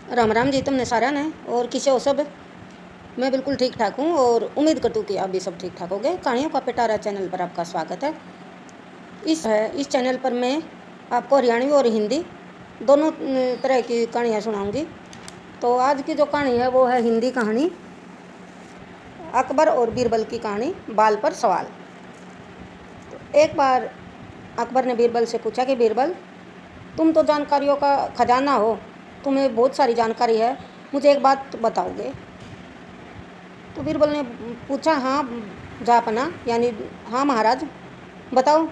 राम राम जी तुमने सारा ने और किसे हो सब। मैं बिल्कुल ठीक ठाक हूँ और उम्मीद करती हूँ कि आप भी सब ठीक ठाक होगे। कहानियों का पिटारा चैनल पर आपका स्वागत है। इस चैनल पर मैं आपको हरियाणवी और हिंदी दोनों तरह की कहानियाँ सुनाऊंगी। तो आज की जो कहानी है वो है हिंदी कहानी, अकबर और बीरबल की कहानी, बाल पर सवाल। तो एक बार अकबर ने बीरबल से पूछा कि बीरबल, तुम तो जानकारियों का खजाना हो, तुम्हें बहुत सारी जानकारी है, मुझे एक बात बताओगे? तो बीरबल ने पूछा, हाँ जापना, यानी हाँ महाराज, बताओ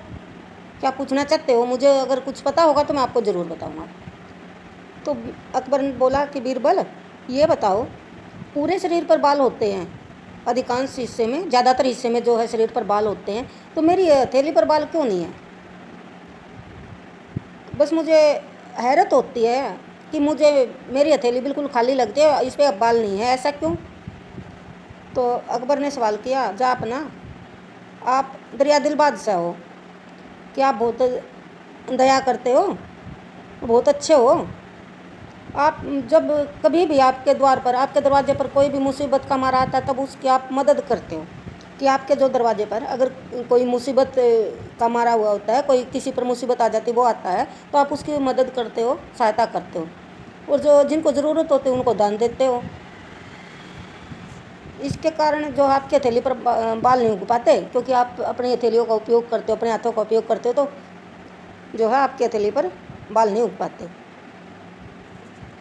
क्या पूछना चाहते हो। मुझे अगर कुछ पता होगा तो मैं आपको ज़रूर बताऊंगा। तो अकबर ने बोला कि बीरबल ये बताओ, पूरे शरीर पर बाल होते हैं, अधिकांश हिस्से में, ज़्यादातर हिस्से में जो है शरीर पर बाल होते हैं, तो मेरी हथेली पर बाल क्यों नहीं है? बस मुझे हैरत होती है कि मुझे मेरी हथेली बिल्कुल खाली लगती है, इस पर अब बाल नहीं है, ऐसा क्यों? तो अकबर ने सवाल किया, जा अपना, आप दरिया दिल बादशाह हो, क्या आप बहुत दया करते हो, बहुत अच्छे हो। आप जब कभी भी आपके द्वार पर, आपके दरवाजे पर कोई भी मुसीबत का मारा आता है तब उसकी आप मदद करते हो, कि आपके जो दरवाजे पर अगर कोई मुसीबत का मारा हुआ होता है, कोई किसी पर मुसीबत आ जाती है, वो आता है तो आप उसकी मदद करते हो, सहायता करते हो, और जो जिनको ज़रूरत होती है उनको दान देते हो। इसके कारण जो आपकी हथेली पर बाल नहीं उग पाते, क्योंकि आप अपनी हथेलियों का उपयोग करते हो, अपने हाथों का उपयोग करते हो, तो जो है आपकी हथेली पर बाल नहीं उग पाते।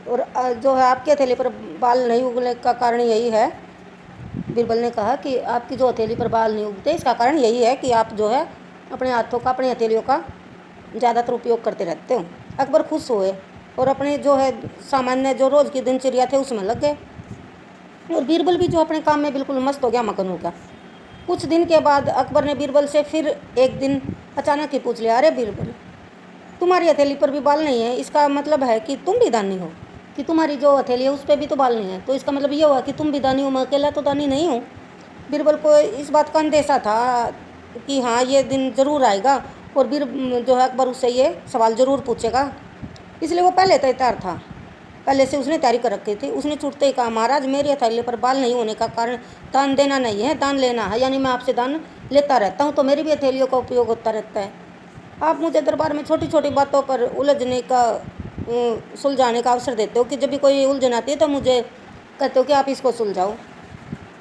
और जो है आपकी हथेली पर बाल नहीं उगने का कारण यही है, बीरबल ने कहा कि आपकी जो हथेली पर बाल नहीं उगते, इसका कारण यही है कि आप जो है अपने हाथों का, अपनी हथेलियों का ज़्यादातर उपयोग करते रहते हो। अकबर खुश हुए और अपने जो है सामान्य जो रोज़ की दिनचर्या थे उसमें लग गए, और बीरबल भी जो अपने काम में बिल्कुल मस्त हो गया, मगन हो गया। कुछ दिन के बाद अकबर ने बीरबल से फिर एक दिन अचानक ही पूछ लिया, अरे बीरबल, तुम्हारी हथेली पर भी बाल नहीं है, इसका मतलब है कि तुम भी दानी हो, कि तुम्हारी जो हथेली है उस पर भी तो बाल नहीं है, तो इसका मतलब ये हुआ कि तुम भी दानी हो, मैं अकेला तो दानी नहीं हूँ। बीरबल को इस बात का अंदेशा था कि हाँ ये दिन ज़रूर आएगा और जो है अकबर उससे ये सवाल ज़रूर पूछेगा, इसलिए वो पहले तैयार था, पहले से उसने तैयारी कर रखी थी। उसने छूटते ही कहा, महाराज मेरी हथेली पर बाल नहीं होने का कारण दान देना नहीं है, दान लेना है, यानी मैं आपसे दान लेता रहता हूँ, तो मेरी भी हथेलियों का उपयोग होता रहता है। आप मुझे दरबार में छोटी छोटी बातों पर उलझने का, सुलझाने का अवसर देते हो, कि जब भी कोई उलझन आती है तो मुझे कहते हो कि आप इसको सुलझाओ,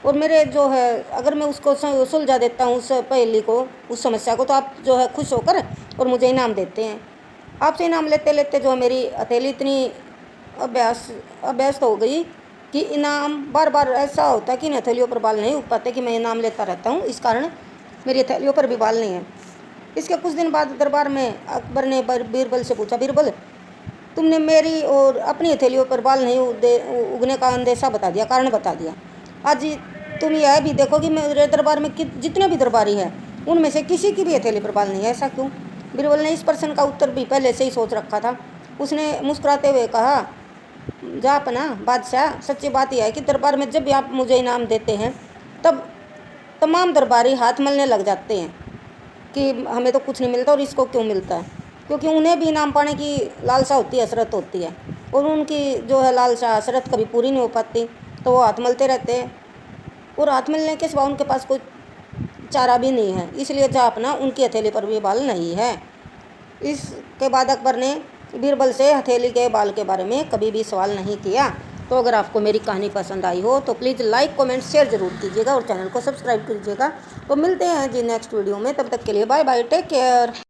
और मेरे जो है अगर मैं उसको सुलझा देता हूँ, उस पहेली को, उस समस्या को, तो आप जो है खुश होकर और मुझे इनाम देते हैं। आपसे इनाम लेते लेते जो मेरी हथेली इतनी अभ्यस्त हो गई कि इनाम बार बार ऐसा होता है कि इन हथेलियों पर बाल नहीं उग पाते, कि मैं इनाम लेता रहता हूँ, इस कारण मेरी हथेलियों पर भी बाल नहीं है। इसके कुछ दिन बाद दरबार में अकबर ने बीरबल से पूछा, बीरबल तुमने मेरी और अपनी हथेलियों पर बाल नहीं उगने का अंदेशा बता दिया, कारण बता दिया, आज तुम यह भी देखो कि मेरे दरबार में जितने भी दरबारी हैं उनमें से किसी की भी हथेली पर बाल नहीं है, ऐसा क्यों? बीरबल ने इस प्रश्न का उत्तर भी पहले से ही सोच रखा था। उसने मुस्कुराते हुए कहा, जा अपना बादशाह, सच्ची बात यह है कि दरबार में जब भी आप मुझे इनाम देते हैं तब तमाम दरबारी हाथ मलने लग जाते हैं कि हमें तो कुछ नहीं मिलता और इसको क्यों मिलता है, क्योंकि उन्हें भी इनाम पाने की लालसा होती है, हसरत होती है, और उनकी जो है लालसा हसरत कभी पूरी नहीं हो पाती, तो वो हाथ मलते रहते हैं, और हाथ मलने के सिवा उनके पास कोई चारा भी नहीं है, इसलिए जा अपना उनकी हथेली पर भी बाल नहीं है। इसके बाद अकबर ने बीरबल से हथेली के बाल के बारे में कभी भी सवाल नहीं किया। तो अगर आपको मेरी कहानी पसंद आई हो तो प्लीज़ लाइक कमेंट शेयर ज़रूर कीजिएगा और चैनल को सब्सक्राइब कीजिएगा। तो मिलते हैं जी नेक्स्ट वीडियो में, तब तक के लिए बाय बाय, टेक केयर।